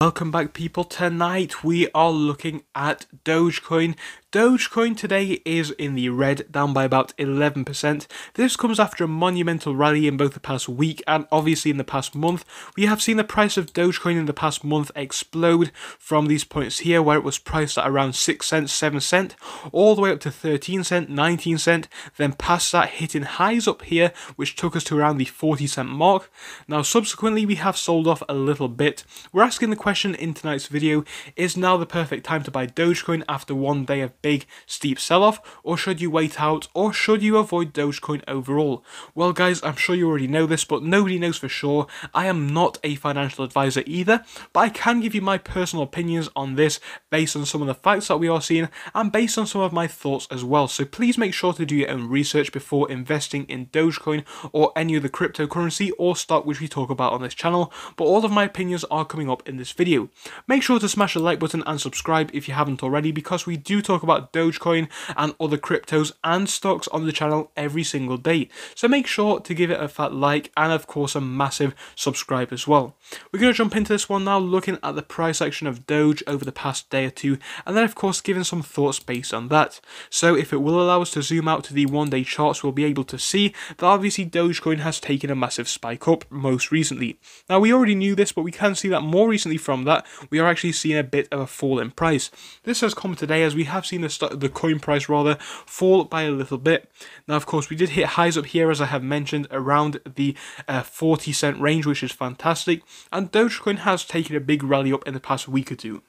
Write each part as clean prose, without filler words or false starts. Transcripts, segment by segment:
Welcome back, people. Tonight we are looking at Dogecoin. Dogecoin today is in the red, down by about 11%. This comes after a monumental rally in both the past week and obviously in the past month. We have seen the price of Dogecoin in the past month explode from these points here, where it was priced at around 6 cents, 7 cents, all the way up to 13 cents, 19 cents, then past that hitting highs up here, which took us to around the 40 cent mark. Now subsequently we have sold off a little bit. We're asking the question in tonight's video, is now the perfect time to buy Dogecoin after one day of big steep sell-off, or should you wait out, or should you avoid Dogecoin overall? Well guys, I'm sure you already know this, but nobody knows for sure. I am not a financial advisor either, but I can give you my personal opinions on this based on some of the facts that we are seeing and based on some of my thoughts as well. So please make sure to do your own research before investing in Dogecoin or any other cryptocurrency or stock which we talk about on this channel, but all of my opinions are coming up in this video. Make sure to smash the like button and subscribe if you haven't already, because we do talk about Dogecoin and other cryptos and stocks on the channel every single day. So make sure to give it a fat like and of course a massive subscribe as well. We're going to jump into this one now, looking at the price action of Doge over the past day or two, and then of course giving some thoughts based on that. So if it will allow us to zoom out to the one-day charts, we'll be able to see that obviously Dogecoin has taken a massive spike up most recently. Now we already knew this, but we can see that more recently from that we are actually seeing a bit of a fall in price. This has come today as we have seen the coin price rather fall by a little bit. Now of course we did hit highs up here, as I have mentioned, around the 40 cent range, which is fantastic, and Dogecoin has taken a big rally up in the past week or two.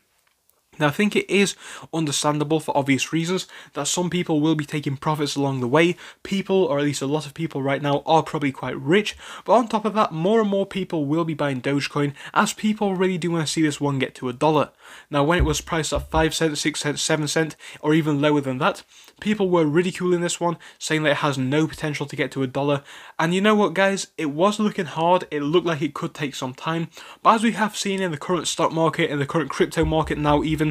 Now I think it is understandable for obvious reasons that some people will be taking profits along the way. People, or at least a lot of people right now, are probably quite rich, but on top of that, more and more people will be buying Dogecoin as people really do want to see this one get to $1. Now when it was priced at 5 cents, 6 cents, 7 cents, or even lower than that, people were ridiculing this one, saying that it has no potential to get to $1. And you know what guys, it was looking hard, it looked like it could take some time, but as we have seen in the current stock market, in the current crypto market now even,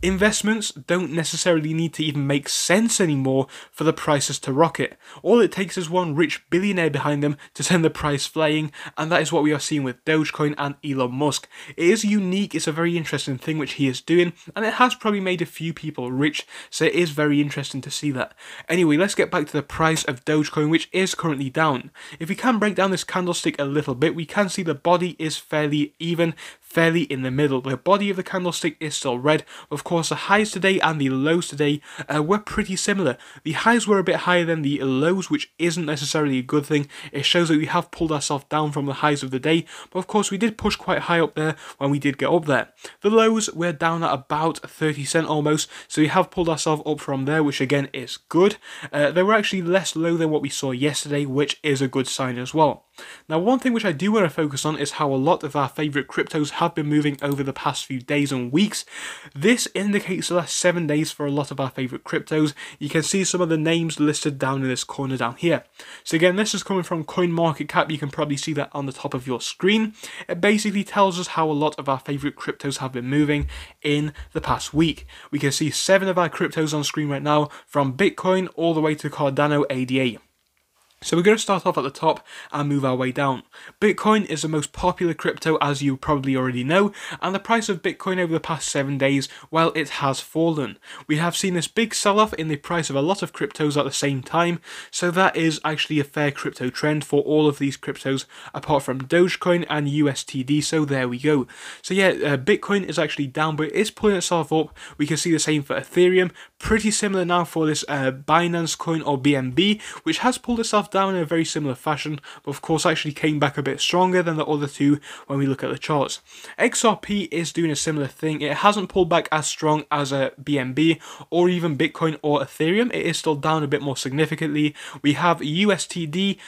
investments don't necessarily need to even make sense anymore for the prices to rocket. All it takes is one rich billionaire behind them to send the price flying, and that is what we are seeing with Dogecoin and Elon Musk. It is unique, it's a very interesting thing which he is doing, and it has probably made a few people rich, so it is very interesting to see that. Anyway, let's get back to the price of Dogecoin, which is currently down. If we can break down this candlestick a little bit, we can see the body is fairly even, fairly in the middle. The body of the candlestick is still red. Of course, the highs today and the lows today were pretty similar. The highs were a bit higher than the lows, which isn't necessarily a good thing. It shows that we have pulled ourselves down from the highs of the day, but of course we did push quite high up there when we did get up there. The lows were down at about 30 cents almost, so we have pulled ourselves up from there, which again is good. They were actually less low than what we saw yesterday, which is a good sign as well. Now one thing which I do want to focus on is how a lot of our favourite cryptos have been moving over the past few days and weeks. This indicates the last 7 days for a lot of our favourite cryptos. You can see some of the names listed down in this corner down here. So again, this is coming from CoinMarketCap. You can probably see that on the top of your screen. It basically tells us how a lot of our favourite cryptos have been moving in the past week. We can see 7 of our cryptos on screen right now, from Bitcoin all the way to Cardano ADA. So we're going to start off at the top and move our way down. Bitcoin is the most popular crypto, as you probably already know, and the price of Bitcoin over the past 7 days, well, it has fallen. We have seen this big sell-off in the price of a lot of cryptos at the same time, so that is actually a fair crypto trend for all of these cryptos, apart from Dogecoin and USTD, so there we go. So yeah, Bitcoin is actually down, but it is pulling itself up. We can see the same for Ethereum, pretty similar now for this Binance coin or BNB, which has pulled itself down in a very similar fashion, but of course actually came back a bit stronger than the other two when we look at the charts. XRP is doing a similar thing. It hasn't pulled back as strong as a BNB or even Bitcoin or Ethereum. It is still down a bit more significantly. We have USDT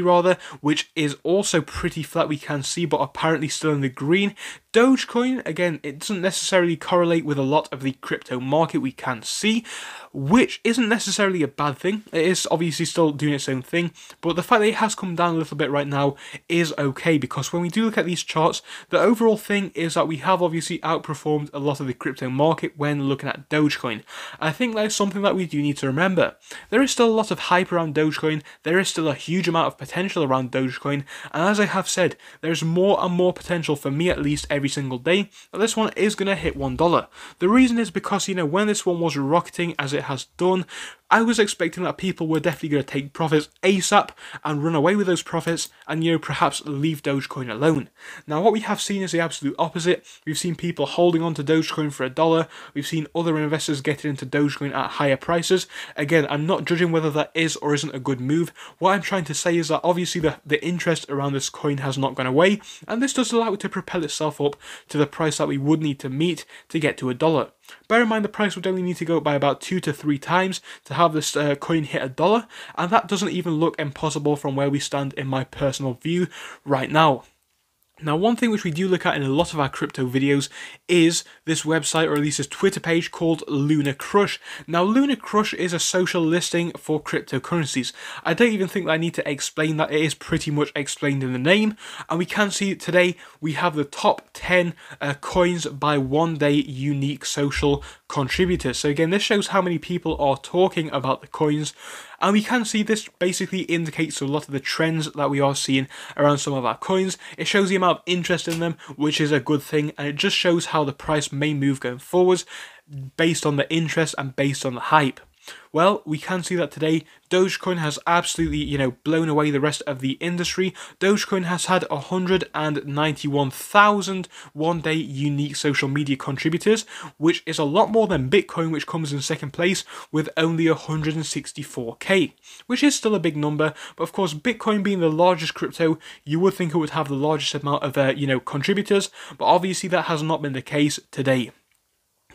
rather, which is also pretty flat, we can see, but apparently still in the green. Dogecoin, again, it doesn't necessarily correlate with a lot of the crypto crypto market we can see, which isn't necessarily a bad thing. It is obviously still doing its own thing, but the fact that it has come down a little bit right now is okay, because when we do look at these charts, the overall thing is that we have obviously outperformed a lot of the crypto market when looking at Dogecoin. I think that is something that we do need to remember. There is still a lot of hype around Dogecoin, there is still a huge amount of potential around Dogecoin, and as I have said, there's more and more potential, for me at least, every single day that this one is going to hit $1. The reason is because, when this one was rocketing as it has done, I was expecting that people were definitely going to take profits ASAP and run away with those profits and, perhaps leave Dogecoin alone. Now, what we have seen is the absolute opposite. We've seen people holding on to Dogecoin for $1. We've seen other investors getting into Dogecoin at higher prices. Again, I'm not judging whether that is or isn't a good move. What I'm trying to say is that obviously the interest around this coin has not gone away, and this does allow it to propel itself up to the price that we would need to meet to get to $1. Bear in mind the price would only need to go up by about 2 to 3 times to have this coin hit $1, and that doesn't even look impossible from where we stand in my personal view right now. Now, one thing which we do look at in a lot of our crypto videos is this website, or at least this Twitter page called Lunar Crush. Now, Lunar Crush is a social listing for cryptocurrencies. I don't even think that I need to explain that. It is pretty much explained in the name, and we can see today we have the top 10 coins by one-day unique social contributors. So again, this shows how many people are talking about the coins, and we can see this basically indicates a lot of the trends that we are seeing around some of our coins. It shows the amount of interest in them, which is a good thing, and it just shows how the price may move going forwards based on the interest and based on the hype. Well, we can see that today Dogecoin has absolutely, blown away the rest of the industry. Dogecoin has had 191,000 one-day unique social media contributors, which is a lot more than Bitcoin, which comes in second place with only 164k, which is still a big number. But of course, Bitcoin being the largest crypto, you would think it would have the largest amount of, contributors, but obviously that has not been the case today.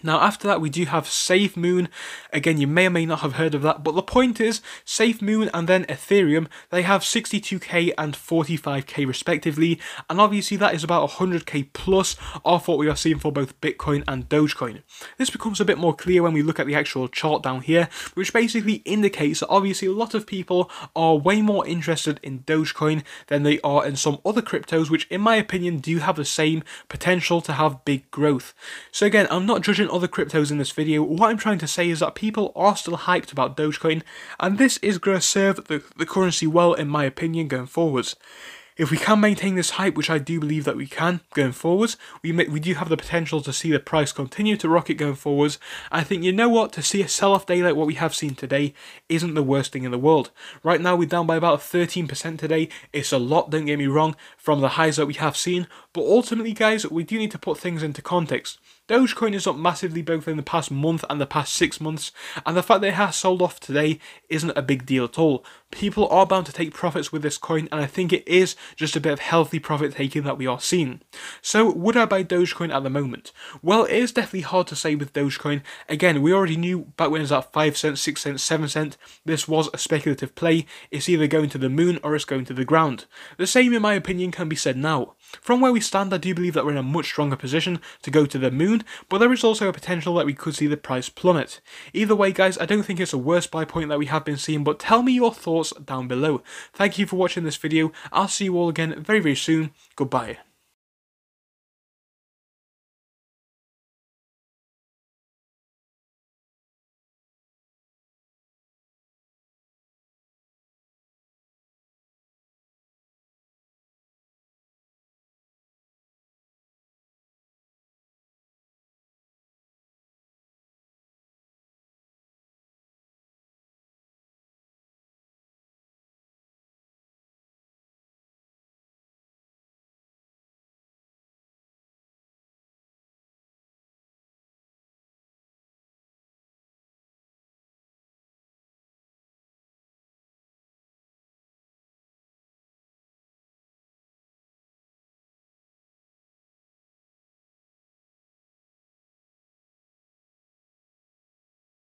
Now, after that, we do have SafeMoon. Again, you may or may not have heard of that, but the point is, SafeMoon and then Ethereum, they have 62k and 45k respectively, and obviously that is about 100k plus off what we are seeing for both Bitcoin and Dogecoin. This becomes a bit more clear when we look at the actual chart down here, which basically indicates that obviously a lot of people are way more interested in Dogecoin than they are in some other cryptos, which in my opinion do have the same potential to have big growth. So again, I'm not judging other cryptos in this video. What I'm trying to say is that people are still hyped about Dogecoin, and this is going to serve the currency well, in my opinion, going forwards. If we can maintain this hype, which I do believe that we can going forwards, we do have the potential to see the price continue to rocket going forwards. I think, to see a sell-off day like what we have seen today isn't the worst thing in the world. Right now, we're down by about 13% today. It's a lot, don't get me wrong, from the highs that we have seen, but ultimately, guys, we do need to put things into context. Dogecoin is up massively both in the past month and the past 6 months, and the fact that it has sold off today isn't a big deal at all. People are bound to take profits with this coin, and I think it is just a bit of healthy profit taking that we are seeing. So, would I buy Dogecoin at the moment? Well, it is definitely hard to say with Dogecoin. Again, we already knew back when it was at 5 cents, 6 cents, 7 cents, this was a speculative play. It's either going to the moon or it's going to the ground. The same, in my opinion, can be said now. From where we stand, I do believe that we're in a much stronger position to go to the moon, but there is also a potential that we could see the price plummet. Either way, guys, I don't think it's a worse buy point that we have been seeing, but tell me your thoughts down below. Thank you for watching this video. I'll see you all again very, very soon. Goodbye.